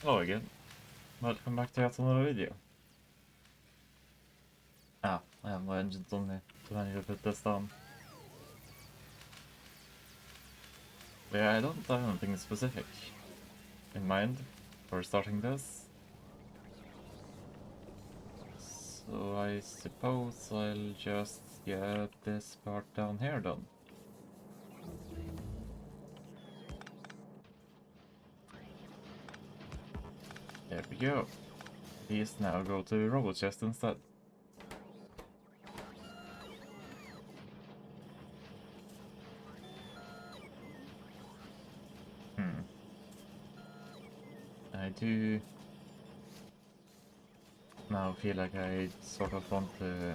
Hello again, welcome back to yet another video. I have my engines on me to manage to put this down. But yeah, I don't have anything specific in mind for starting this. So I suppose I'll just get this part down here done. There we go. These now go to robot chest instead. I do now feel like I sort of want to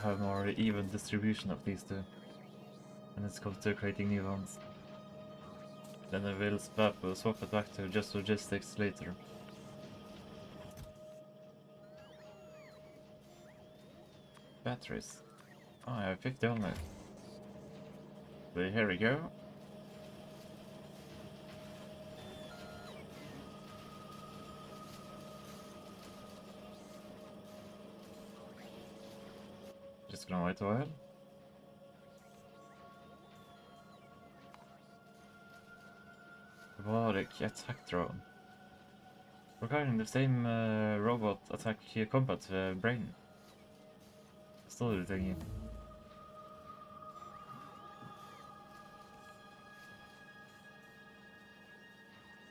have more even distribution of these two when it comes to creating new ones. Then I will swap it back to just logistics later. Batteries. Oh, I have 50 only. But here we go. Just gonna wait a while. Robotic attack drone. Regarding the same robot attack combat brain. Still thingy.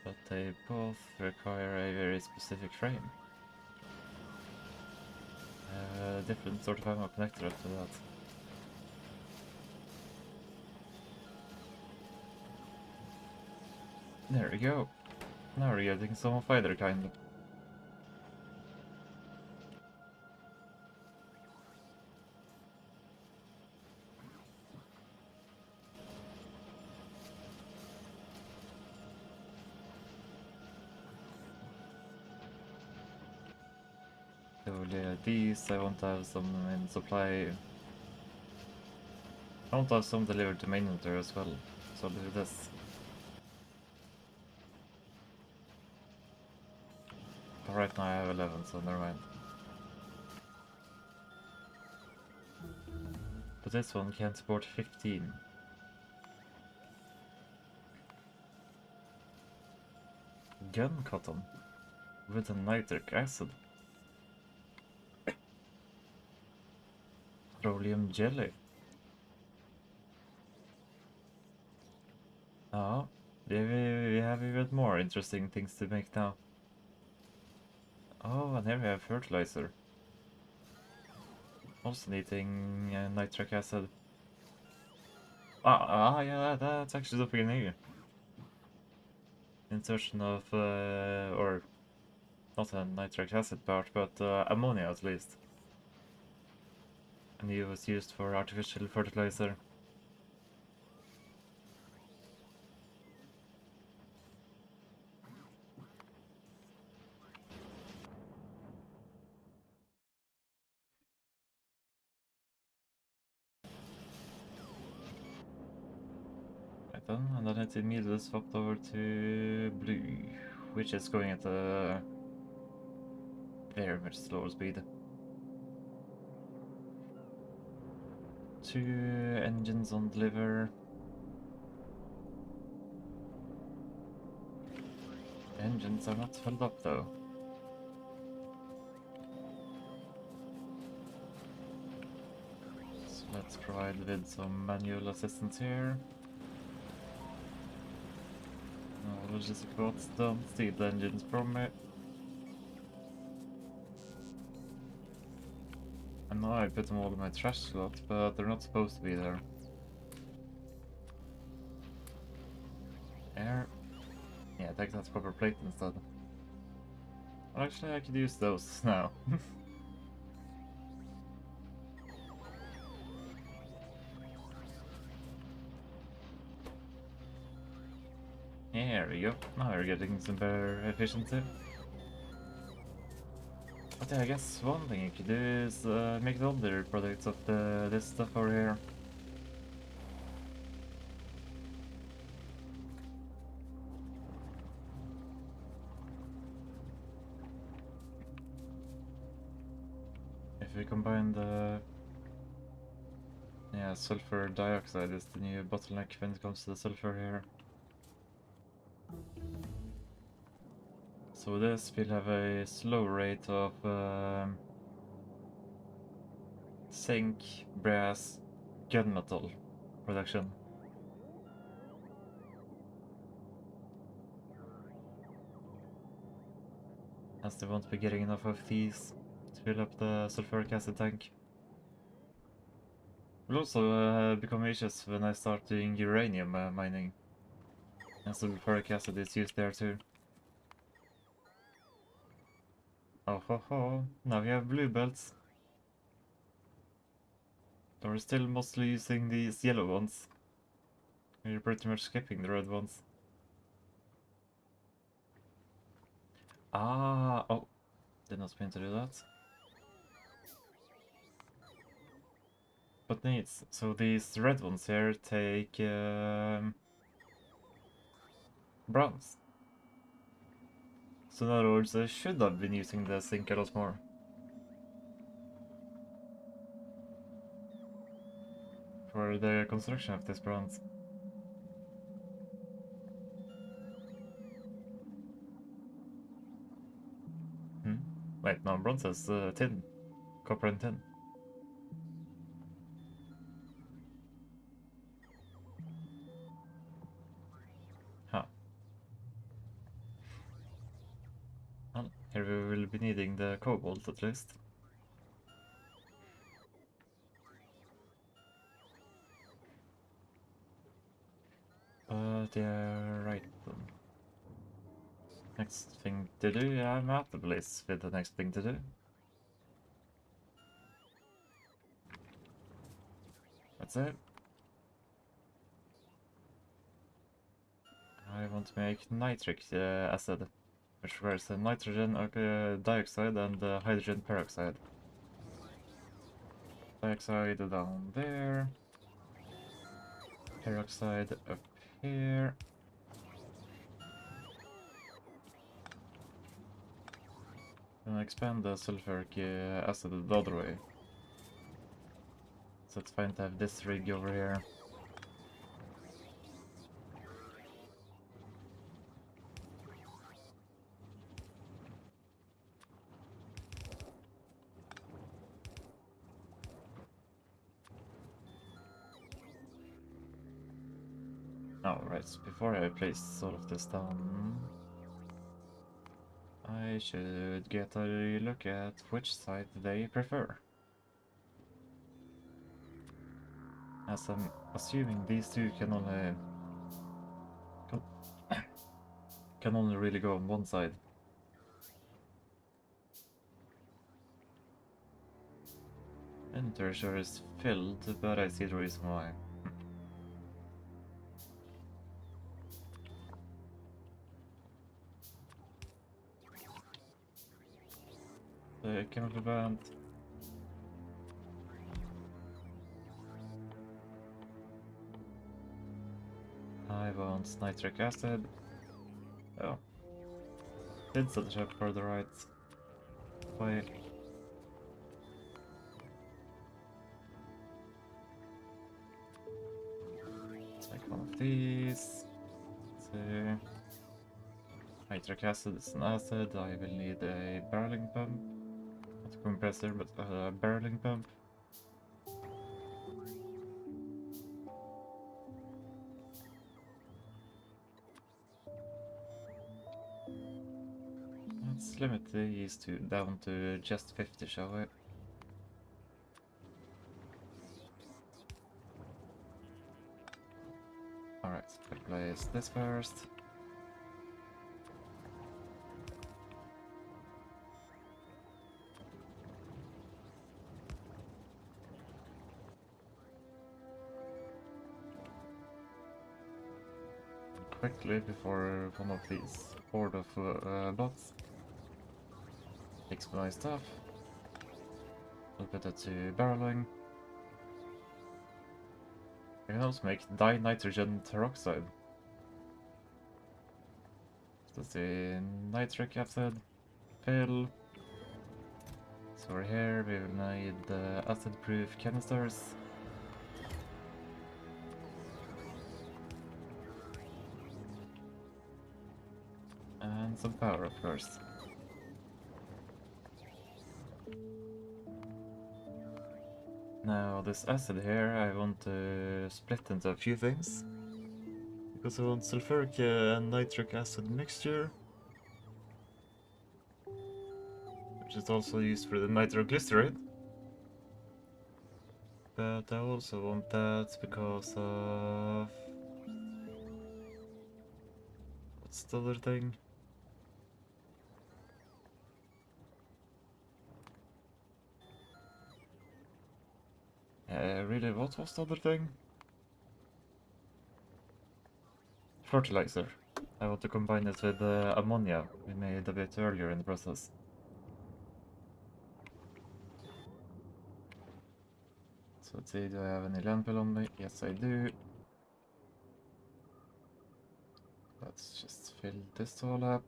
But they both require a very specific frame. Different sort of ammo connector after that. There we go. Now we're getting some fighter kind. So yeah, these I want to have some in supply. I want to have some delivered to main inventory as well. So I'll do this. But right now I have 11, so never mind. But this one can support 15. Gun cotton with a nitric acid. Petroleum jelly. Oh, we have even more interesting things to make now. Oh, and here we have fertilizer. Also needing nitric acid. Yeah, that's actually something new. Insertion of, or not a nitric acid part, but ammonia at least. And it was used for artificial fertilizer. Right then, and then it immediately swapped over to blue, which is going at a very much slower speed. 2 engines on deliver. Engines are not filled up though. So let's provide with some manual assistance here. No, logistic bots don't steal the engines from me. I know I put them all in my trash slot, but they're not supposed to be there. Air. Yeah, take that proper plate instead. Well, actually, I could use those now. There we go. Now we're getting some better efficiency. But yeah, I guess one thing you could do is make the other products of this stuff over here. If we combine the... Yeah, sulfur dioxide is the new bottleneck when it comes to the sulfur here. So this will have a slow rate of zinc, brass, gunmetal production. As they won't be getting enough of these to fill up the sulfuric acid tank. Will also become issues when I start doing uranium mining. And sulfuric acid is used there too. Oh ho ho, now we have blue belts. But we're still mostly using these yellow ones. We're pretty much skipping the red ones. Ah, oh, did not mean to do that. But needs, so these red ones here take bronze. So in other words, I should have been using the zinc a lot more. For the construction of this bronze. Wait, no, bronze is tin. Copper and tin. Huh. Well, here we will be needing the cobalt at least. But yeah, right then. Next thing to do, yeah, I'm at the place with the next thing to do. That's it. I want to make nitric acid, which requires nitrogen dioxide and hydrogen peroxide. Dioxide down there. Peroxide up here. And expand the sulfuric acid the other way. So it's fine to have this rig over here. Alright, so before I place all of this down, I should get a look at which side they prefer. As I'm assuming these two can only really go on one side. Inventory sure is filled, but I see the reason why. The chemical band. I want nitric acid. Oh. Did set it up for the right way. Take one of these. Two. Nitric acid is an acid. I will need a barreling pump. Not a compressor, but a barreling pump. Let's limit these two down to just 50, shall we? Alright, we'll place this first. Quickly before one of these horde of bots. Fix my stuff. We'll put it to barreling. I can also make dinitrogen peroxide. That's the nitric acid pill. So we're here, we will need the acid-proof canisters. And some power, of course. Now this acid here I want to split into a few things. Because I want sulfuric and nitric acid mixture. Which is also used for the nitroglycerin. But I also want that because of... What's the other thing? Really, what was the other thing? Fertilizer. I want to combine it with ammonia we made a bit earlier in the process. So let's see, do I have any landfill on me? Yes, I do. Let's just fill this all up.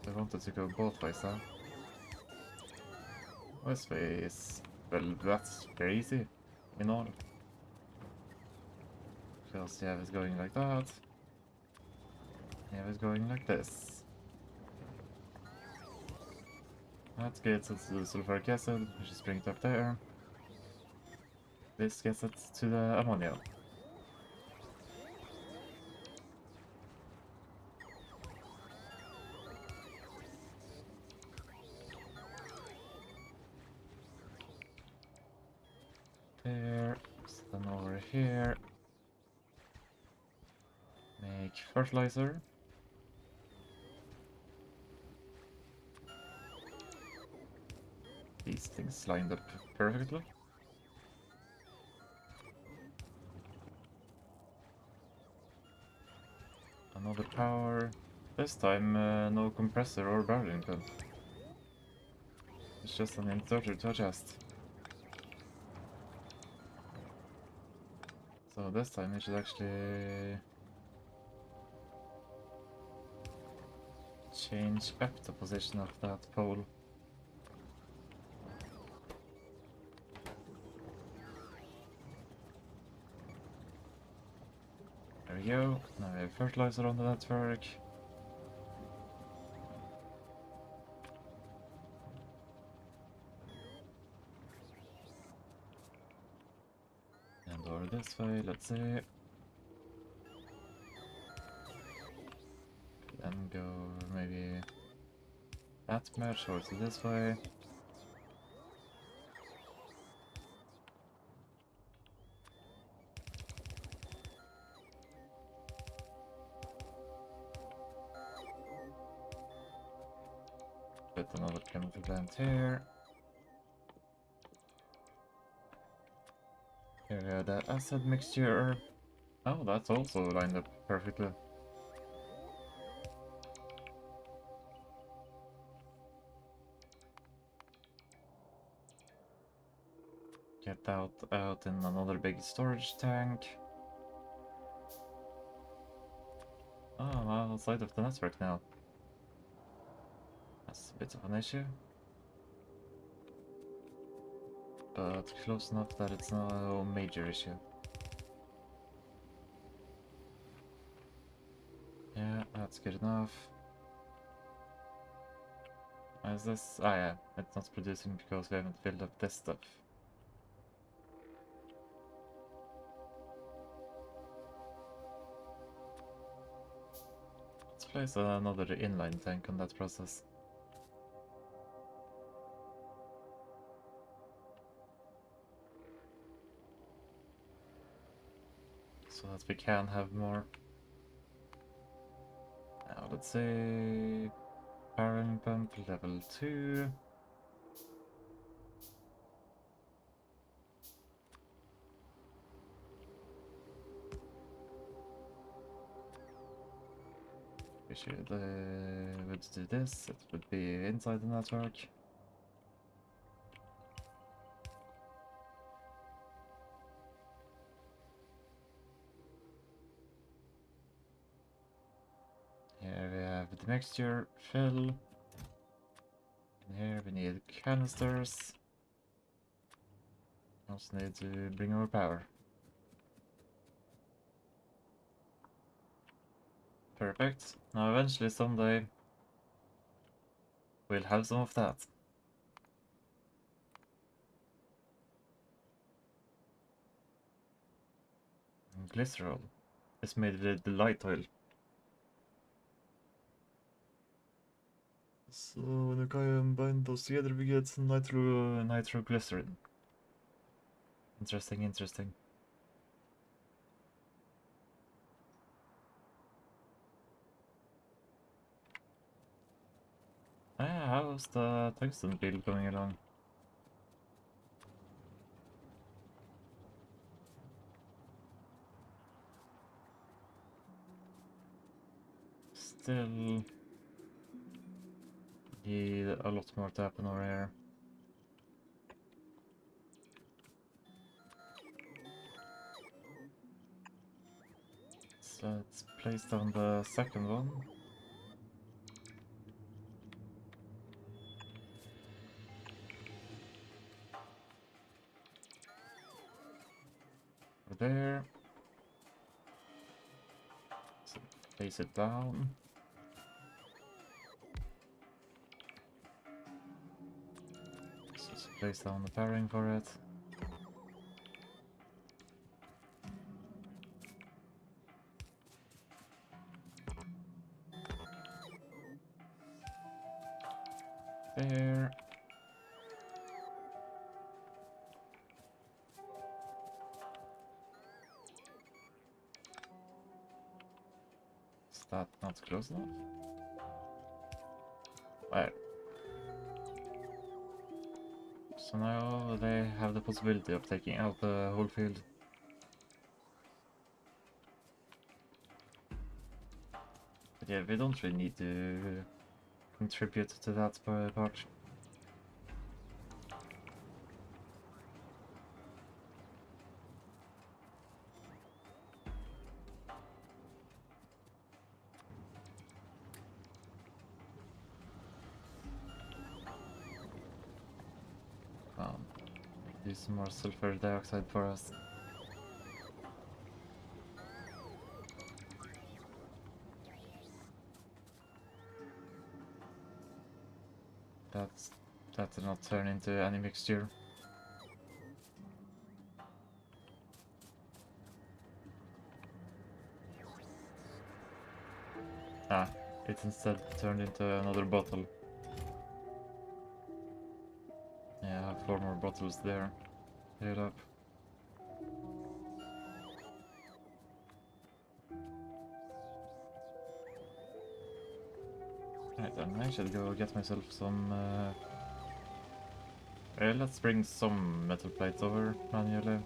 I wanted to go both ways, huh? This way is... well, that's very easy. In all. Because you have it going like that. You have it going like this. That gets it to the sulfuric acid, which is bring it up there. This gets it to the ammonia. There, then over here. Make fertilizer. These things lined up perfectly. Another power. This time no compressor or barreling pump. It's just an inverter to adjust. So this time we should actually change up the position of that pole. There we go. Now we have fertilizer on the network. And over this way, let's see. Then go maybe that much or to this way. Put another chemical plant here. Here we have the acid mixture. Oh, that's also lined up perfectly. Get that out in another big storage tank. Oh, I'm outside of the network now. That's a bit of an issue. But close enough that it's not a major issue. Yeah, that's good enough. Is this? Ah yeah, it's not producing because we haven't filled up this stuff. Let's place another inline tank on that process. So that we can have more. Now let's say barrel pump level 2. we should would do this. It would be inside the network. Here we have the mixture fill. And here we need canisters. Also need to bring over power. Perfect. Now eventually someday we'll have some of that. Glycerol is made with the light oil. So when you combine those together we get nitroglycerin. Interesting, interesting. How's the tungsten build going along? Still need a lot more to happen over here. So let's place down the second one. Over there. So place it down. Just place down the pairing for it. There. Is that not close enough? Where? So now they have the possibility of taking out the whole field. But yeah, we don't really need to contribute to that part. Do some more sulfur dioxide for us. That did not turn into any mixture. It instead turned into another bottle. Yeah, I have 4 more bottles there. Fill up. Right then, I should go get myself some... let's bring some metal plates over manually.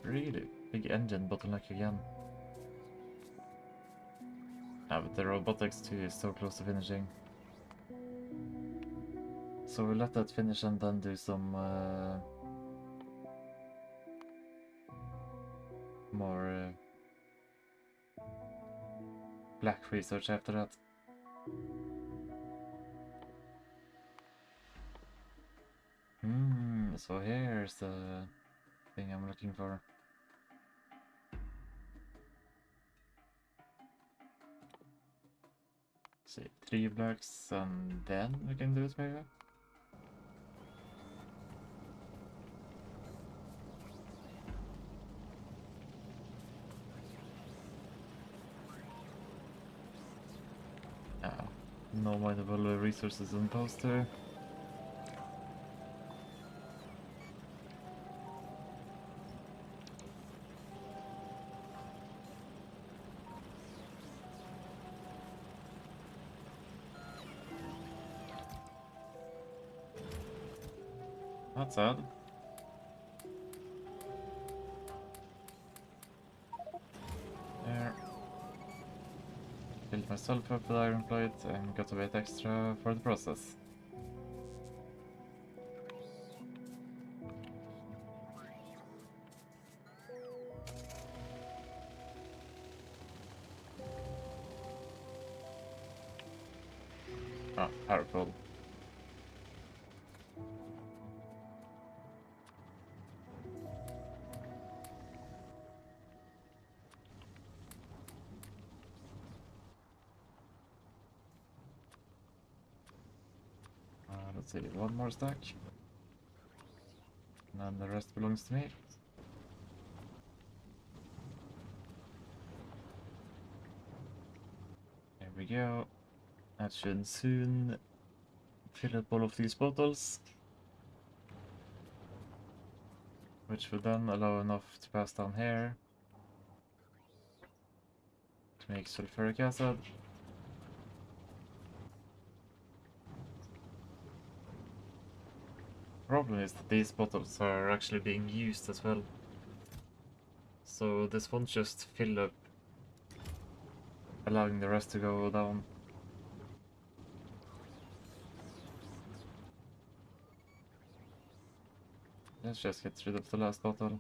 Really big engine bottleneck again. But the robotics too is so close to finishing. So we'll let that finish and then do some more black research after that. So here's the thing I'm looking for. See, 3 blocks and then we can do it maybe? No mineable resources imposed to. That's sad. There. Filled myself up with iron plate and got a bit extra for the process. Ah, powerful. Let's see, one more stack. And then the rest belongs to me. There we go. That should soon fill up all of these bottles. Which would then allow enough to pass down here. To make sulfuric acid. Problem is that these bottles are actually being used as well. So this won't just fill up, allowing the rest to go down. Let's just get rid of the last bottle.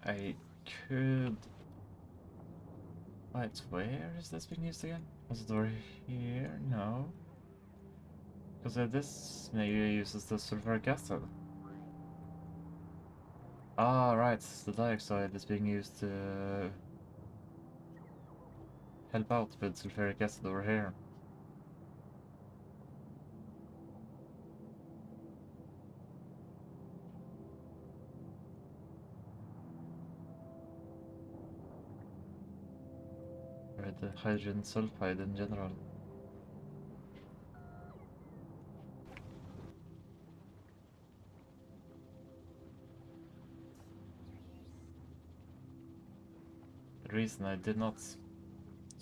I could... Wait, where is this being used again? Was it over here? No. Because this maybe uses the sulfuric acid. Ah, right, the dioxide is being used to help out with sulfuric acid over here. Or the hydrogen sulfide in general. The reason I did not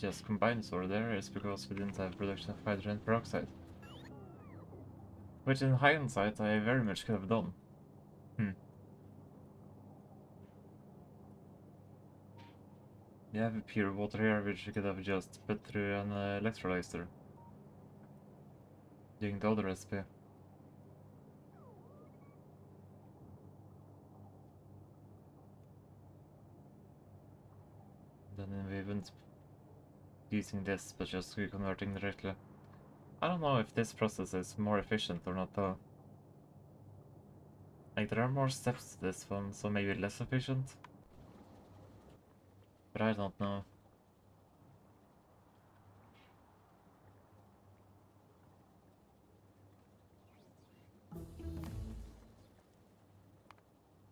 just combine this over there is because we didn't have production of hydrogen peroxide. Which in hindsight I very much could have done. You have pure water here which you could have just put through an electrolyzer. Doing the other recipe. Then we wouldn't be using this, but just reconverting directly. I don't know if this process is more efficient or not though. Like there are more steps to this one, so maybe less efficient. But I don't know.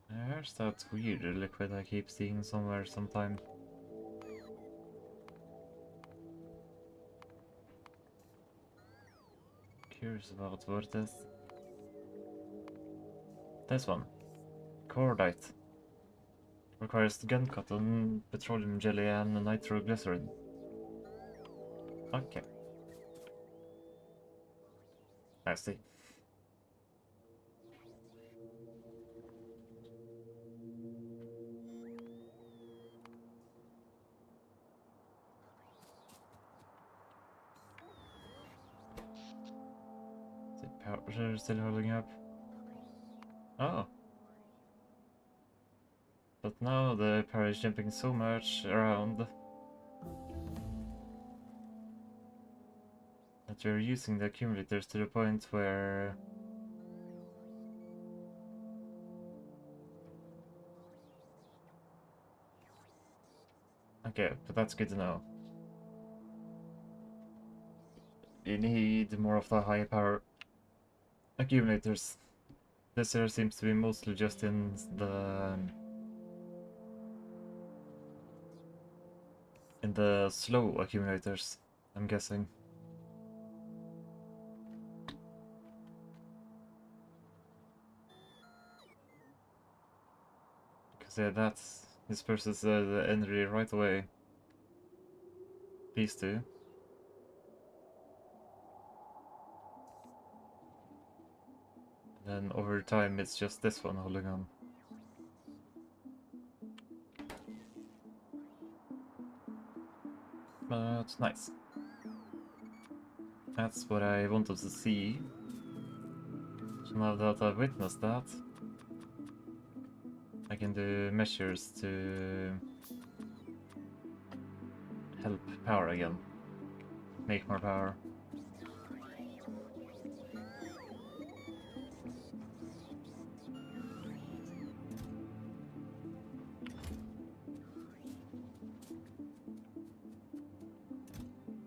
There's that weird liquid I keep seeing somewhere sometime. Curious about what it is. This one. Cordite. Requires gun cotton, petroleum jelly, and nitroglycerin. Okay. I see. The power is still holding up. Oh. But now the power is jumping so much around that we're using the accumulators to the point where okay, but that's good to know. You need more of the high power accumulators. This here seems to be mostly just in the slow accumulators, I'm guessing. Because yeah, that's Disperses the energy right away. These two. Then over time it's just this one holding on. But nice. That's what I wanted to see. So now that I've witnessed that, I can do measures to help power again. Make more power.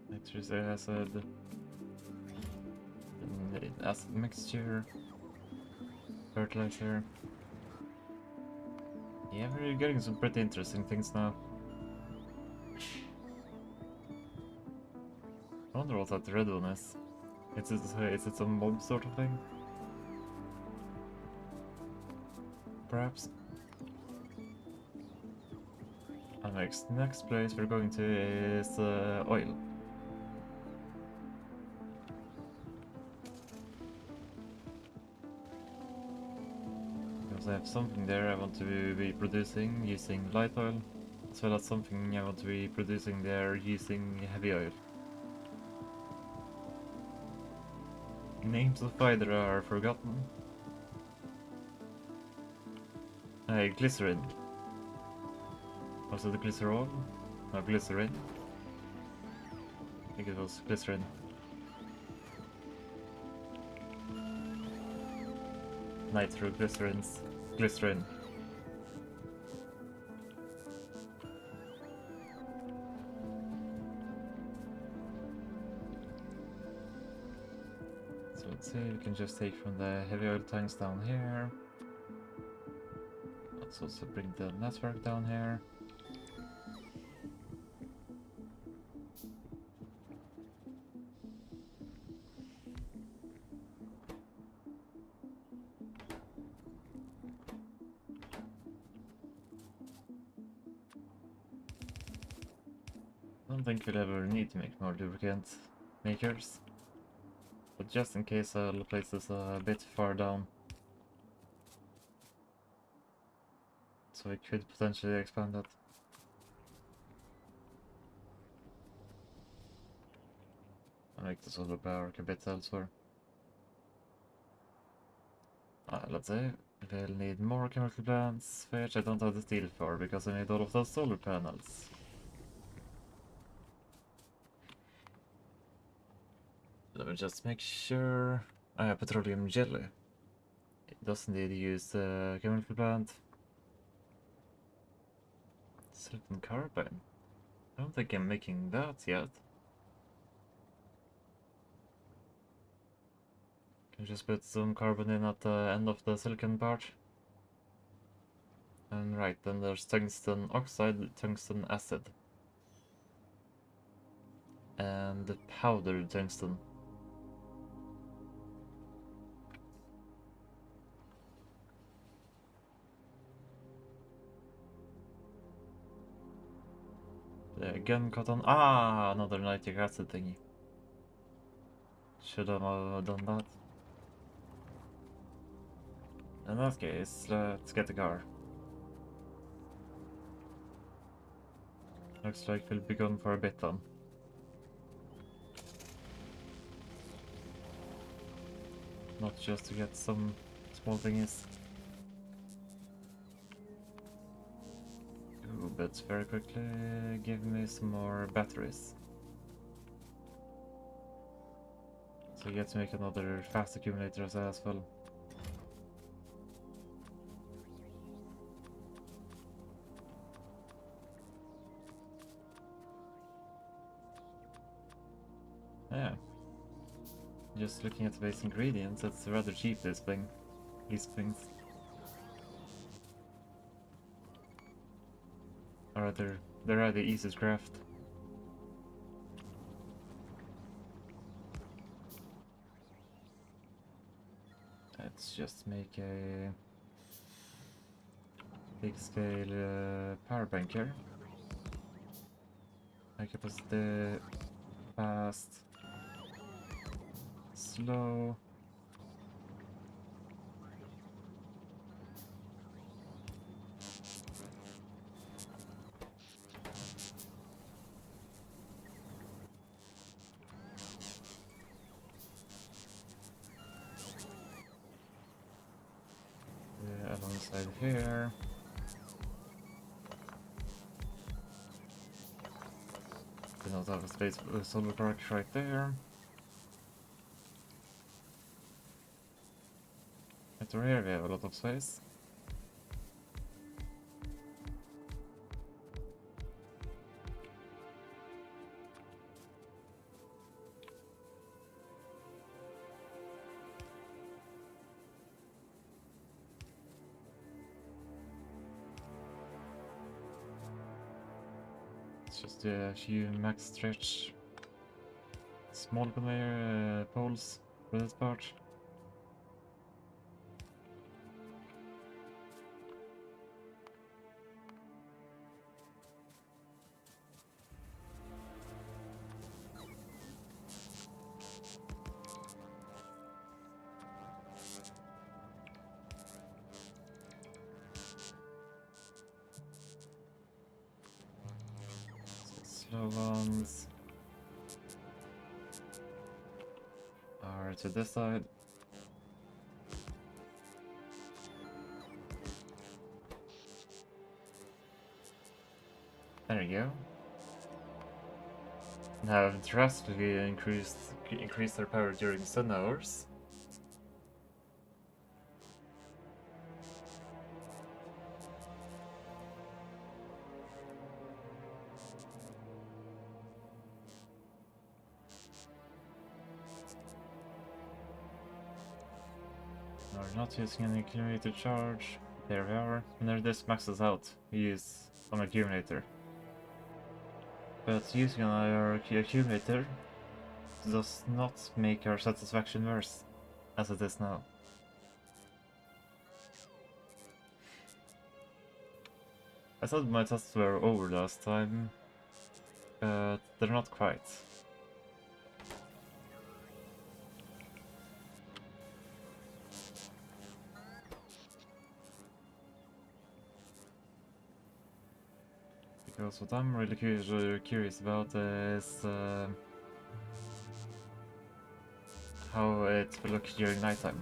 Nitrous acid. Acid mixture. Fertilizer. Yeah, we're getting some pretty interesting things now. I wonder what that red one is. Is it some mob sort of thing? Perhaps? And next place we're going to is oil. Because I have something there I want to be producing using light oil, as well as something I want to be producing there using heavy oil. Names of either are forgotten. Glycerin. Was it glycerol? No, glycerin. I think it was glycerin. Nitroglycerins. Glycerin. So let's see, we can just take from the heavy oil tanks down here. Let's also bring the network down here. I don't think we'll ever need to make more lubricant makers. But just in case, I'll place this a bit far down. So I could potentially expand that. And make the solar power a bit elsewhere. Let's say we'll need more chemical plants, which I don't have the steel for, because I need all of those solar panels. Let me just make sure. I have petroleum jelly. It doesn't need to use the chemical plant. Silicon carbide. I don't think I'm making that yet. Can just put some carbon in at the end of the silicon part. And right, then there's tungsten oxide, tungsten acid. And powdered tungsten. The gun cotton. Ah, another nitric acid thingy. Should have done that. In that case, let's get the car. Looks like we'll be gone for a bit then. Not just to get some small thingies. Ooh, but very quickly give me some more batteries. So I get to make another fast accumulator as well. Yeah. Just looking at the base ingredients, it's rather cheap, this thing. These things. Or rather, they're rather easy to craft. Let's just make a Big scale power banker. High capacity, fast, slow. Alongside here. We don't have a space solar park right there. Right over here we have a lot of space. It's just a few max stretch small conveyor poles for this part. Slow ones are to this side. There you go. Have drastically increased their power during sun hours. We're not using any accumulator charge. There we are. Whenever this maxes out, we use an accumulator. But using our accumulator does not make our satisfaction worse, as it is now. I thought my tests were over last time, but they're not quite. Because what I'm really curious about is how it will look during nighttime.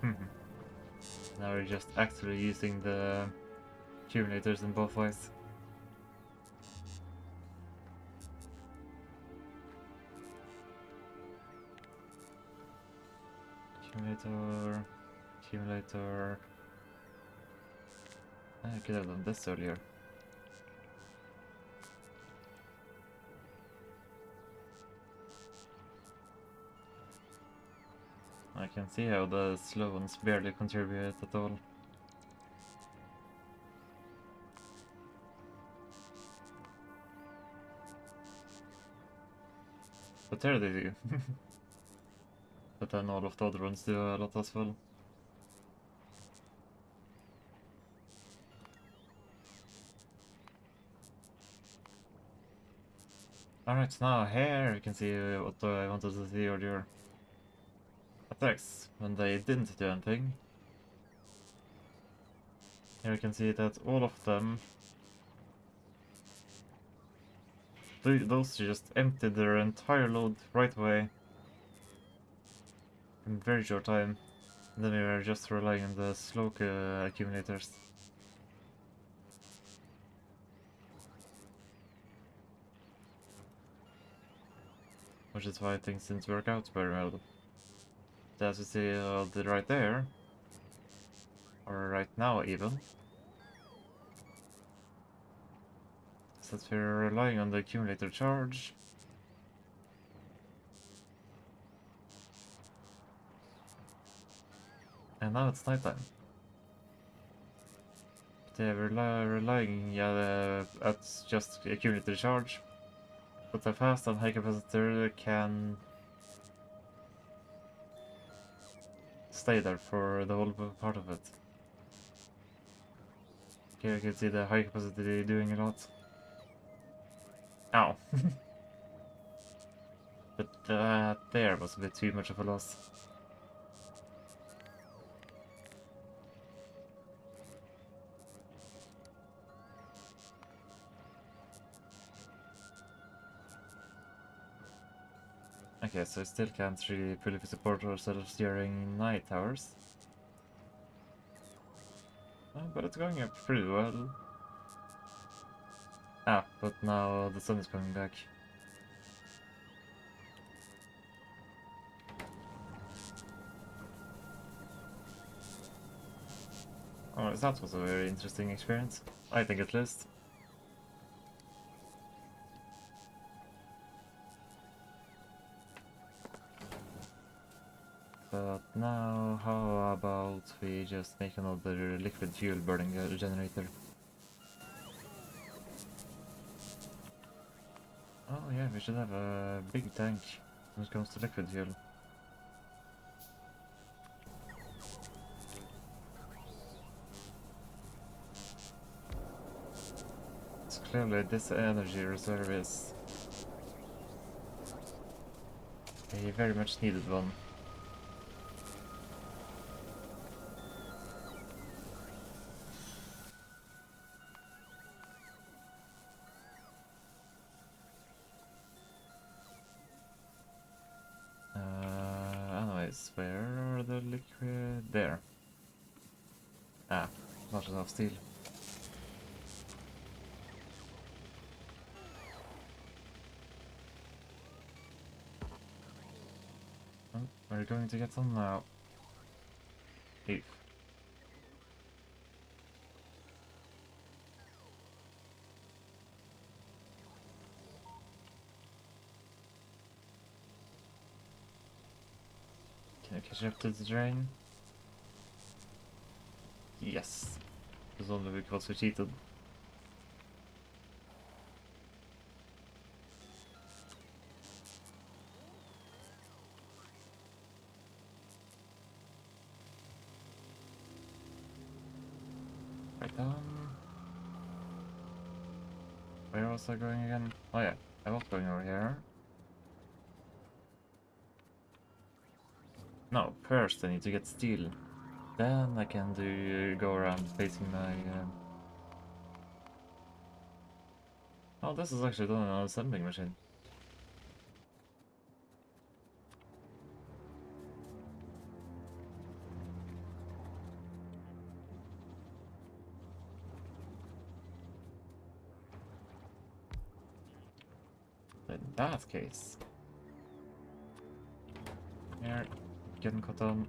Now we're just actually using the accumulators in both ways. Accumulator, accumulator. I could have done this earlier. I can see how the slow ones barely contribute at all. But there they do. But then all of the other ones do a lot as well. Alright, now here you can see what I wanted to see earlier. Attacks, when they didn't do anything. Here you can see that all of them, those just emptied their entire load right away in a very short time. And then we were just relying on the slow accumulators. Which is why things didn't work out very well. As you see right there, or right now even, since we're relying on the accumulator charge, and now it's nighttime. They're relying at just accumulator charge, but the fast and high capacitor can stay there for the whole part of it. Here you can see the high capacity doing a lot. Ow. But there was a bit too much of a loss. Okay, so I still can't really fully support ourselves during night hours. But it's going up pretty well. Ah, but now the sun is coming back. Oh, that was a very interesting experience. I think at least. But now, how about we just make another liquid fuel burning generator? Oh yeah, we should have a big tank when it comes to liquid fuel. So clearly this energy reserve is a very much needed one. Anyways, where are the liquid? There. Ah, not enough steel. Oh, we're going to get some now. If. Can I catch up to the drain? Yes. It was only because we cheated. Right. Where was I going again? Oh yeah, I was going over here. No, first I need to get steel. Then I can go around facing my... Oh, this is actually done on an assembling machine. In that case... Here, getting cotton.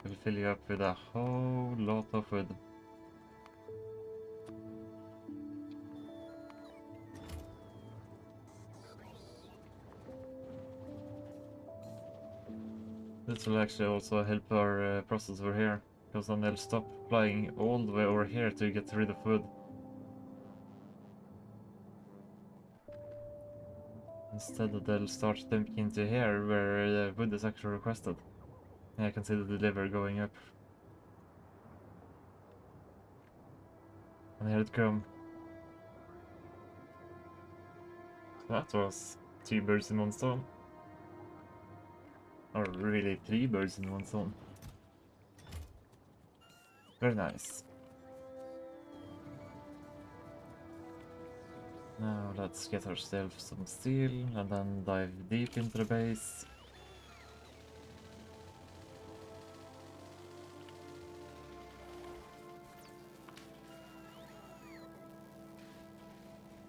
It'll fill you up with a whole lot of wood. This will actually also help our process over here, because then they'll stop flying all the way over here to get rid of wood. Instead they'll start dumping into here, where wood is actually requested. And I can see the deliver going up. And here it comes. That was 2 birds in one stone. Or really 3 birds in one stone. Very nice. Now let's get ourselves some steel and then dive deep into the base.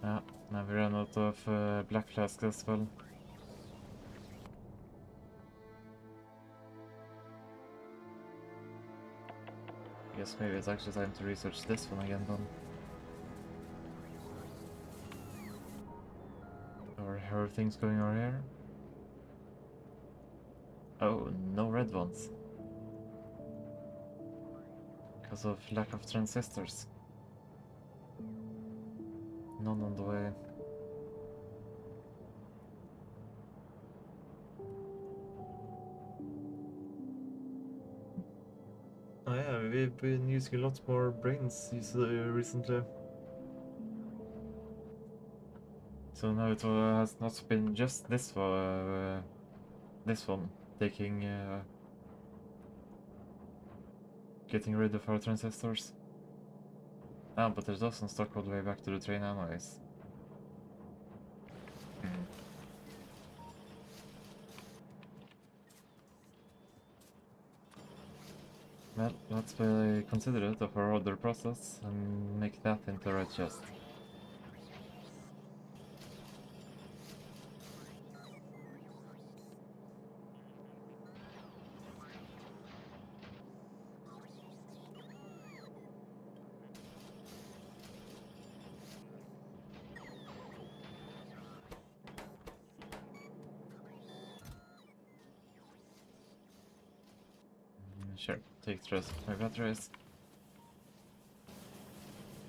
Yeah, now we ran out of black flasks as well. I guess maybe it's actually time to research this one again then. Or how are things going over here? Oh, no red ones. Because of lack of transistors. None on the way. Oh yeah, we've been using a lot more brains recently. So now it has not been just this one taking getting rid of our transistors. Ah, but there's also stock all the way back to the train anyways. Well, let's be considerate of our other process and make that into a red chest. Sure, take the rest of my batteries.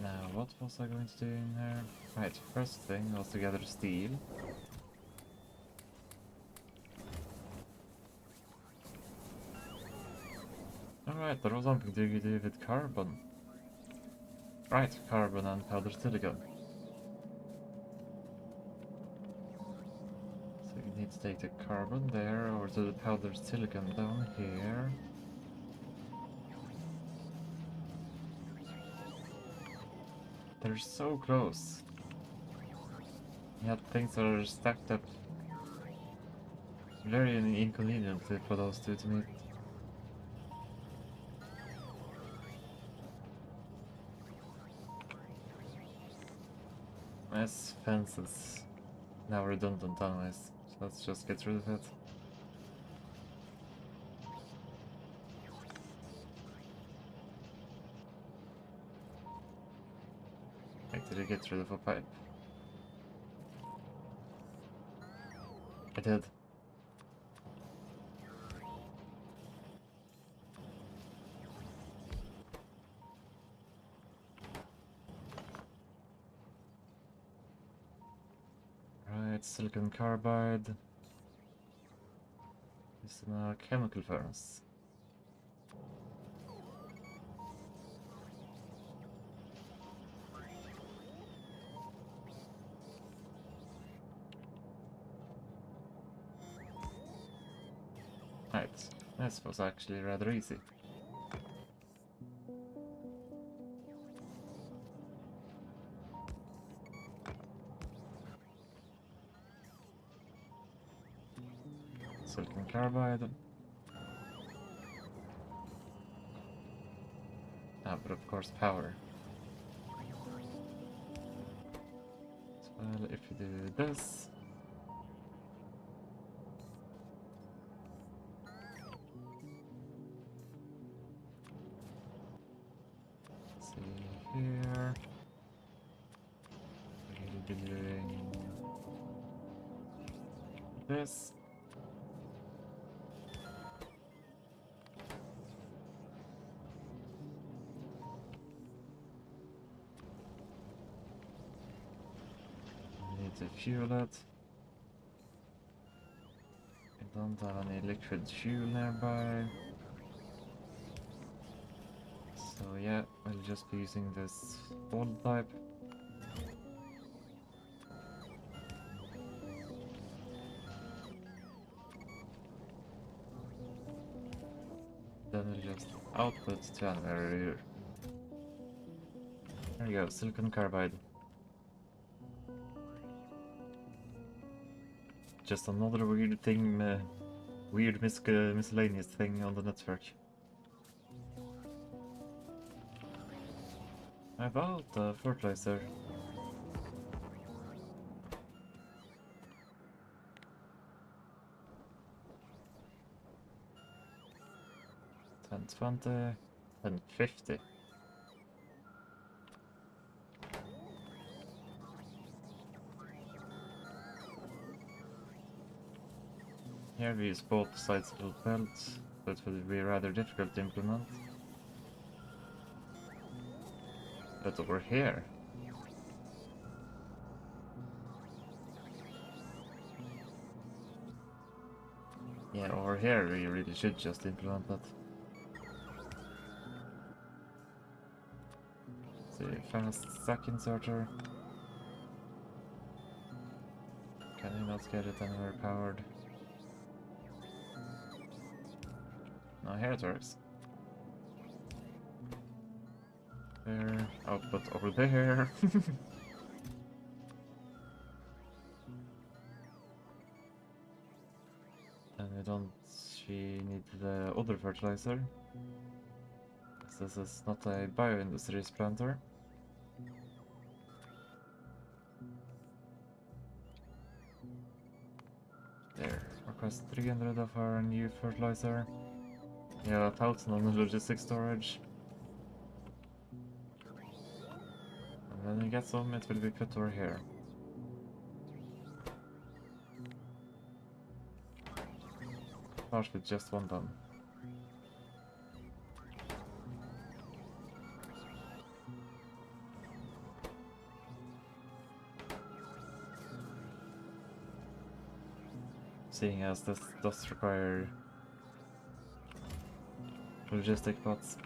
Now, what was I going to do in here? Right, first thing was to gather steel. Alright, there was something to do with carbon. Right, carbon and powdered silicon. So you need to take the carbon there over to the powdered silicon down here. They're so close. Yet things are stacked up very inconveniently for those two to meet. This fence is now redundant anyways, so let's just get rid of it. Like, did I get rid of a pipe? I did. Right, silicon carbide. It's in a chemical furnace. Right, this was actually rather easy. Silicon carbide. Ah, but of course power. Well, if you do this... See here... We'll be doing... this. Need to fuel it. I don't have any liquid fuel nearby. So yeah, I'll just be using this old pipe. Then we'll just output to anywhere here. There you go, silicon carbide. Just another weird thing, miscellaneous thing on the network. About fertilizer. $10.20 and $50. Here we use both sides of the belt, but it will be rather difficult to implement. But over here... Yeah, over here we really should just implement that. See, fast stack inserter. Can you not get it anywhere powered? No, here it works. There, output over there. And we don't need the other fertilizer. This is not a bioindustries planter. There, request 300 of our new fertilizer. Yeah, 1000 on the logistics storage. And when we get some, it will be put over here. Start with just 1 ton. Seeing as this does require logistic bots.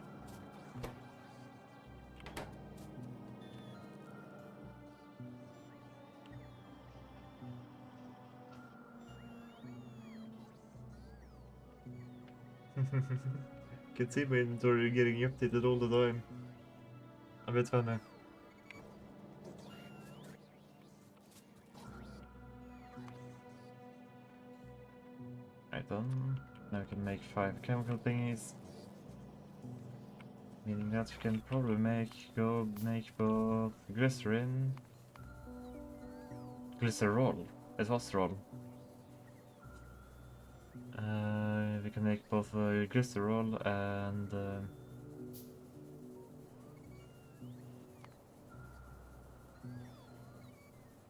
Can see my inventory getting updated all the time. A bit funny. Right then, now we can make 5 chemical thingies. Meaning that we can probably make both glycerin, glycerol, it was roll. We can make both glycerol and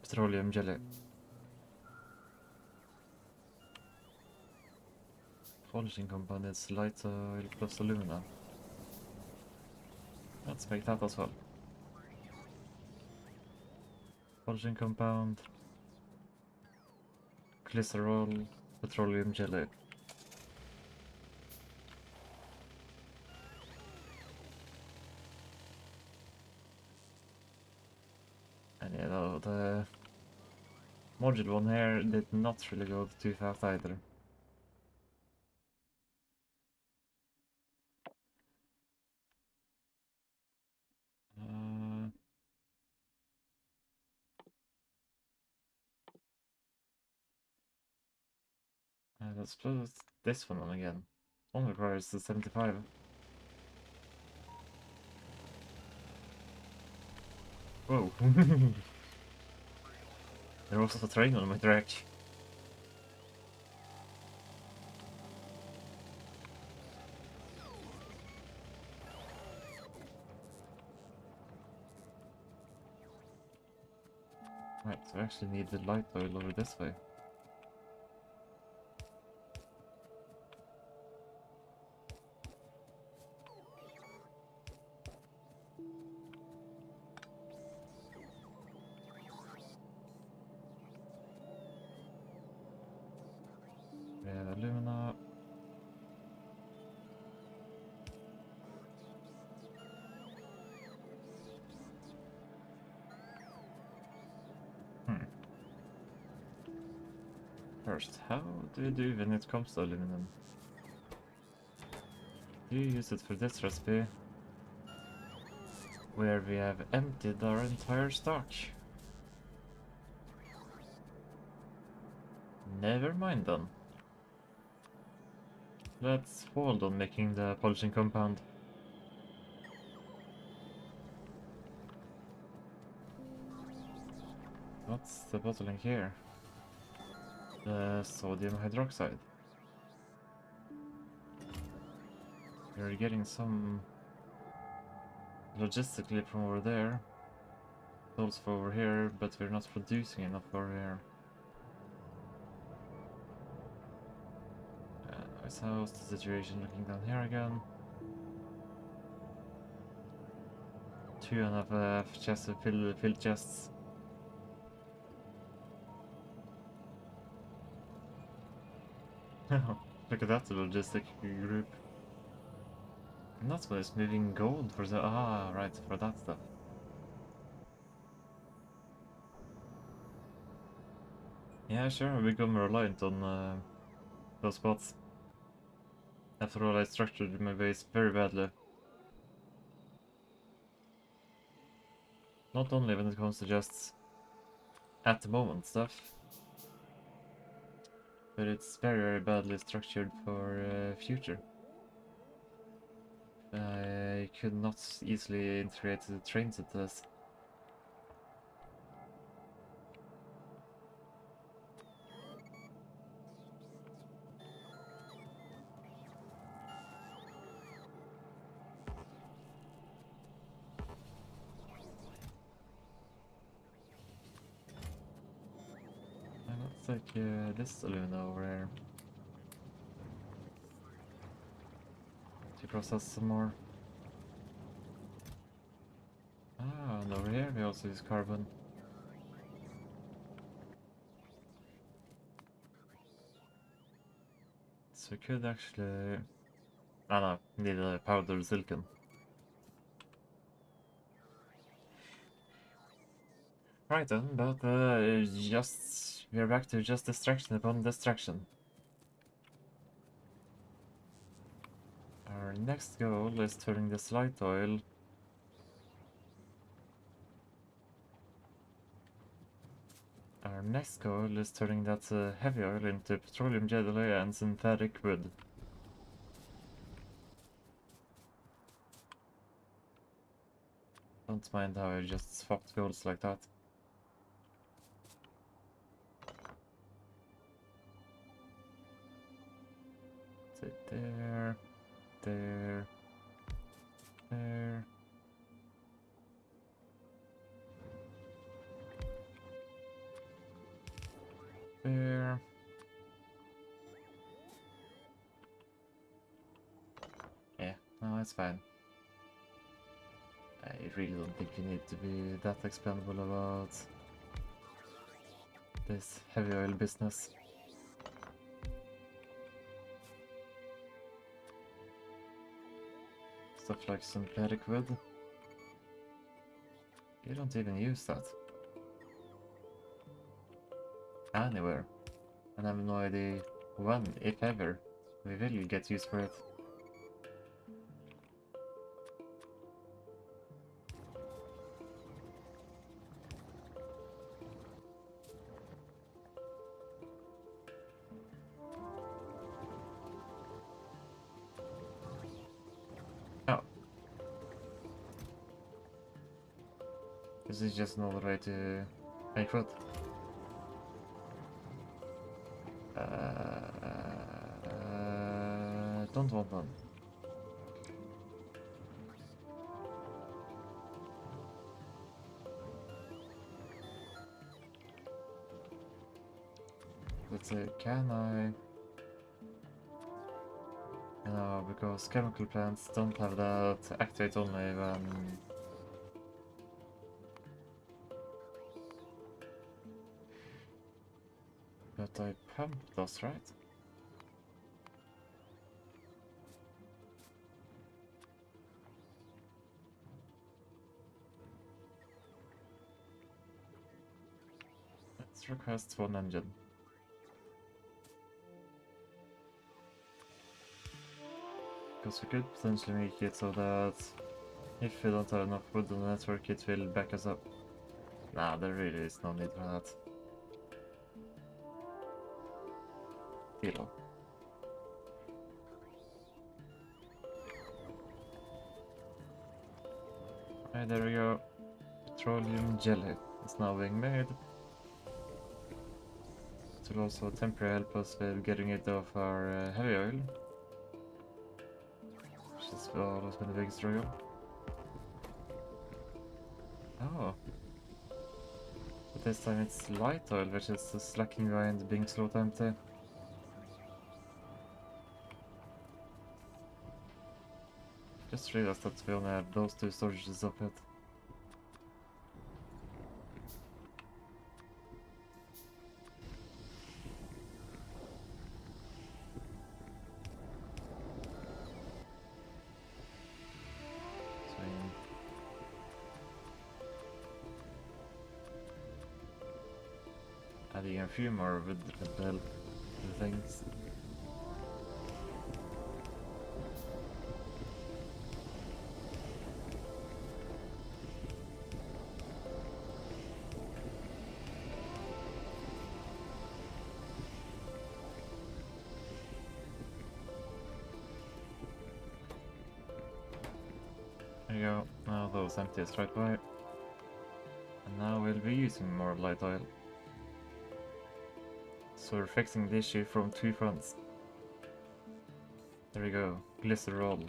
petroleum jelly. Polishing compound is light oil plus alumina. Let's make that as well. Polishing compound, glycerol, petroleum jelly. And yeah, the module one here did not really go too fast either. Let's close this one on again. One requires the 75. Whoa. There was a train on my track. Right, so I actually need the light oil over this way. We have alumina. First, how do you do when it comes to aluminum? Do you use it for this recipe? Where we have emptied our entire stock. Never mind then. Let's hold on making the polishing compound. What's the bottling here? The sodium hydroxide. We're getting some logistically from over there. Also over here, but we're not producing enough over here. So how's the situation looking down here again? 2.5 chests of filled chests. Look at that logistic group. And that's what it's moving gold for the right, for that stuff. Yeah, sure, I become reliant on those spots. After all, I structured my base very badly. Not only when it comes to just at the moment stuff, but it's very, very badly structured for future. I could not easily integrate the trains into this. And let's take this alumina over here to process some more. Ah, and over here we also use carbon. So we could actually... no, need a powdered silicon. Right then, but we're back to just distraction upon distraction. Our next goal is turning this light oil that heavy oil into petroleum jelly and synthetic wood. Don't mind how I just swapped goals like that. So there, there, there. There. Yeah, no, it's fine. I really don't think you need to be that expendable about this heavy oil business. Stuff like synthetic wood. You don't even use that. Anywhere. And I have no idea when, if ever, we will get use for it. Oh. This is just another way to make food. Don't want one. Let's say, can I? No, because chemical plants don't have that activate only when... But I pump those, right? Let's request one engine. Because we could potentially make it so that if we don't have enough wood on the network, it will back us up. Nah, there really is no need for that. Deal. Alright, there we go. Petroleum jelly is now being made. It will also temporarily help us with getting rid of our heavy oil, which has always been a big struggle. Oh. But this time it's light oil which is slacking behind being slow to empty. Just realized that we only have those two storages of it. adding a few more wood repel things. There you go. Now those empty straight away. And now we'll be using more light oil. So we're fixing the issue from two fronts. There we go. Glycerol.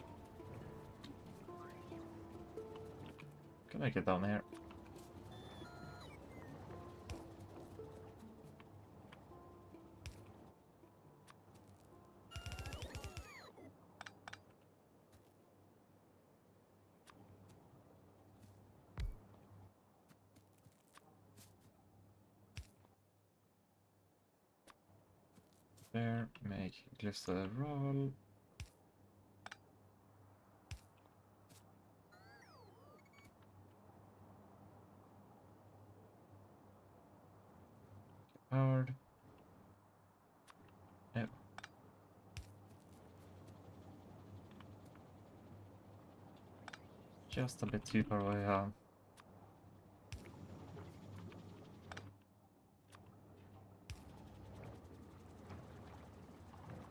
Can I get down here? There, make glycerol. Powered. Yep. Just a bit too far away,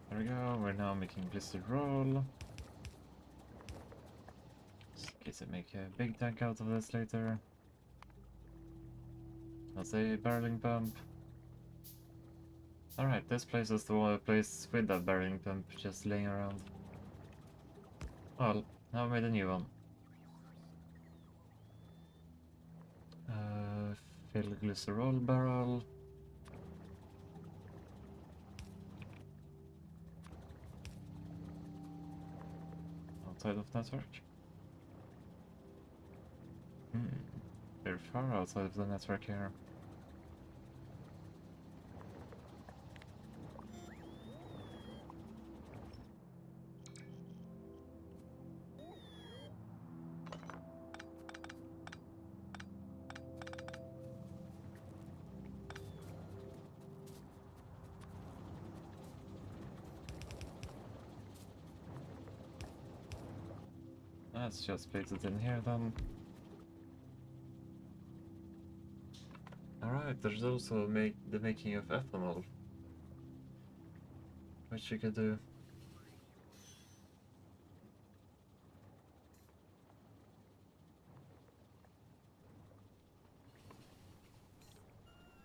There we go, we're now making glycerol. Just in case I make a big tank out of this later. That's a barreling pump. Alright, this place is the one place with that barreling pump just laying around. Well, now I made a new one. Fill glycerol barrel. Outside of network. Very far outside of the network here. Let's just place it in here then. Alright, there's also the making of ethanol, which you could do.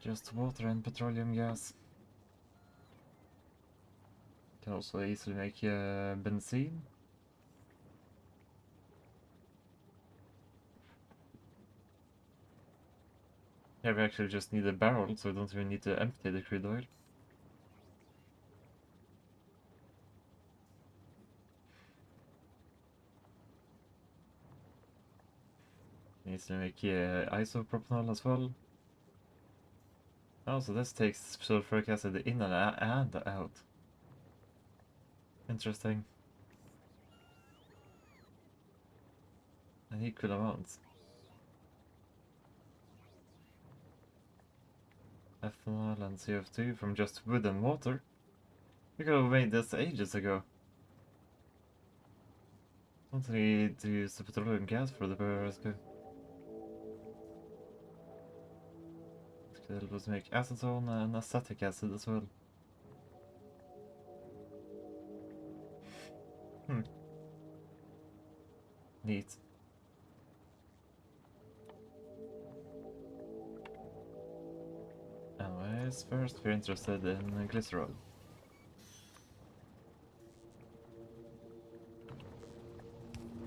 Just water and petroleum gas. Can also easily make benzene. Yeah, we actually just need a barrel, so we don't even need to empty the crude oil. Needs to make isopropanol as well. Oh, so this takes sulfuric acid in and out. Interesting. An equal amount. Ethanol and CO2 from just wood and water. We could have made this ages ago. Don't need to use the petroleum gas for the recipe. Could help us make acetone and acetic acid as well. Neat. Anyways, first we're interested in glycerol.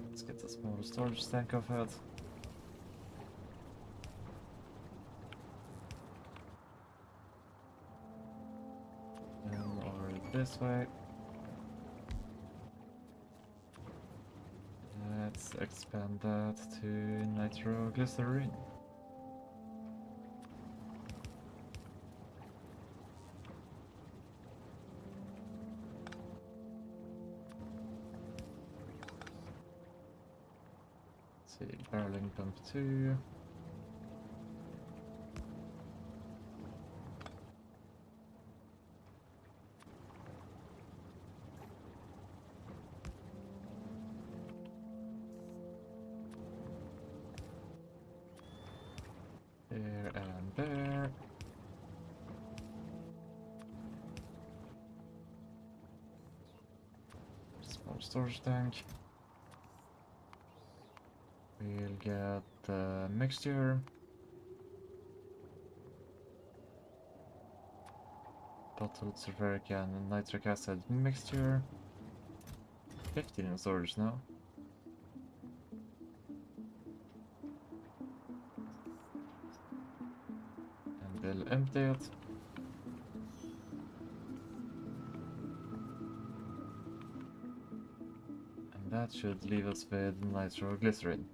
Let's get a small storage tank of it. And over this way. Let's expand that to nitroglycerin. Let's see, barreling pump 2. Small storage tank. We'll get the mixture. Bottled sulfuric and nitric acid mixture. 15 in storage now. And we'll empty it. And that should leave us with nitroglycerin.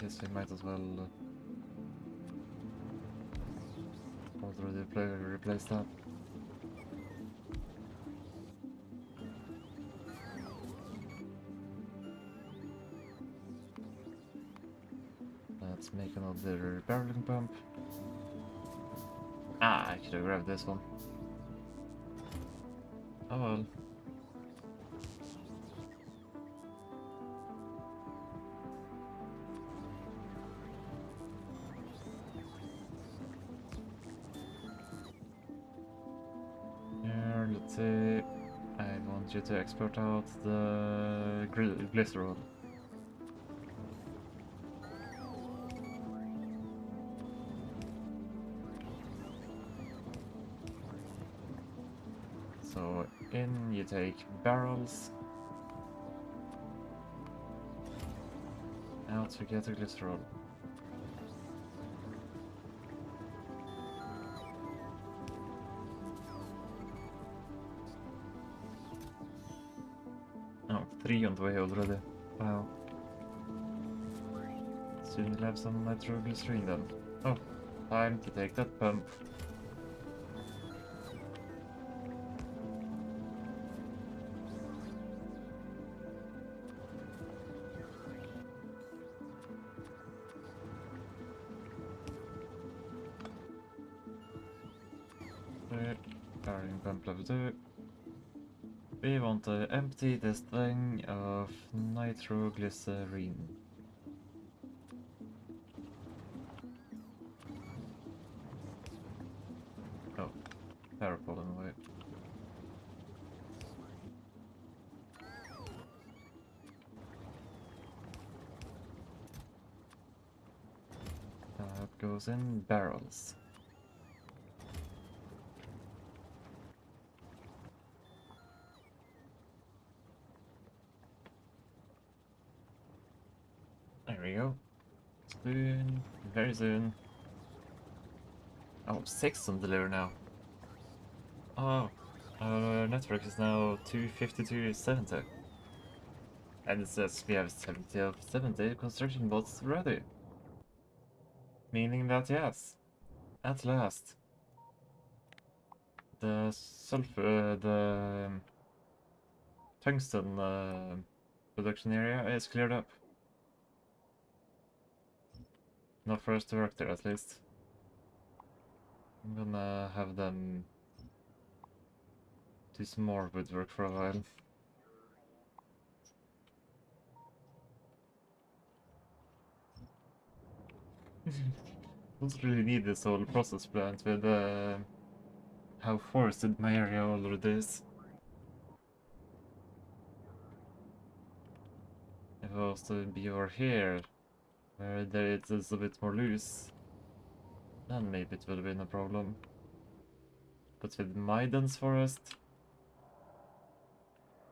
Guess we might as well already replace that. Let's make another barreling pump. Ah, I could have grabbed this one. Oh well. Here, let's see. I want you to export out the glycerol. So in you take barrels. Out you get the glycerol. Oh, 3 on the way already. Wow. Soon we'll have some nitroglycerin then. Oh, time to take that pump. Carrying pump level 2. We want to empty this thing of nitroglycerin. Oh, terrible in a way. That goes in barrels. There we go. Soon, very soon. Oh, 6 on deliver now. Oh, our network is now 252.70. And it says we have 70 of 70 construction bots ready. Meaning that yes, at last, the tungsten production area is cleared up. Not for us to work there, at least. I'm gonna have them do some more woodwork for a while. Don't really need this whole process plant with how forested my area already is. If I was to be over here, where it is a bit more loose, then maybe it would have been a problem. But with my dense forest,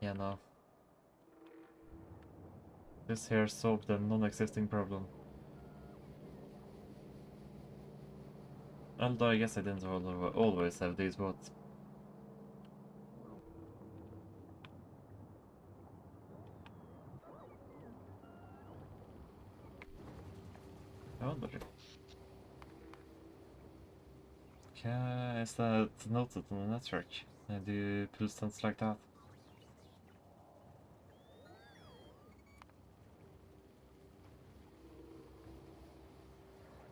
yeah, no. This here solved a non-existing problem. Although I guess I didn't always have these bots. I wonder. Okay, is that noted on the network? Do you pull stunts like that?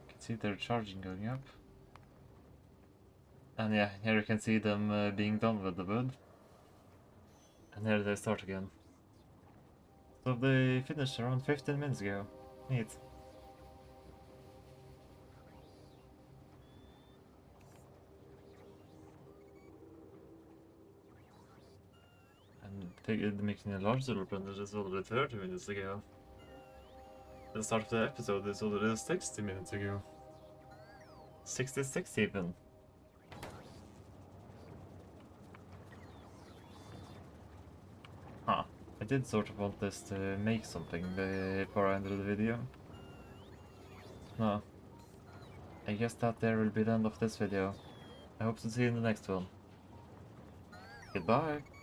You can see their charging going up. And yeah, here you can see them being done with the wood. And here they start again. So they finished around 15 minutes ago. Neat. making a large silver blender is already 30 minutes ago. The start of the episode is already 60 minutes ago. 66 even. Huh. I did sort of want this to make something before I ended the video. No. I guess that there will be the end of this video. I hope to see you in the next one. Goodbye!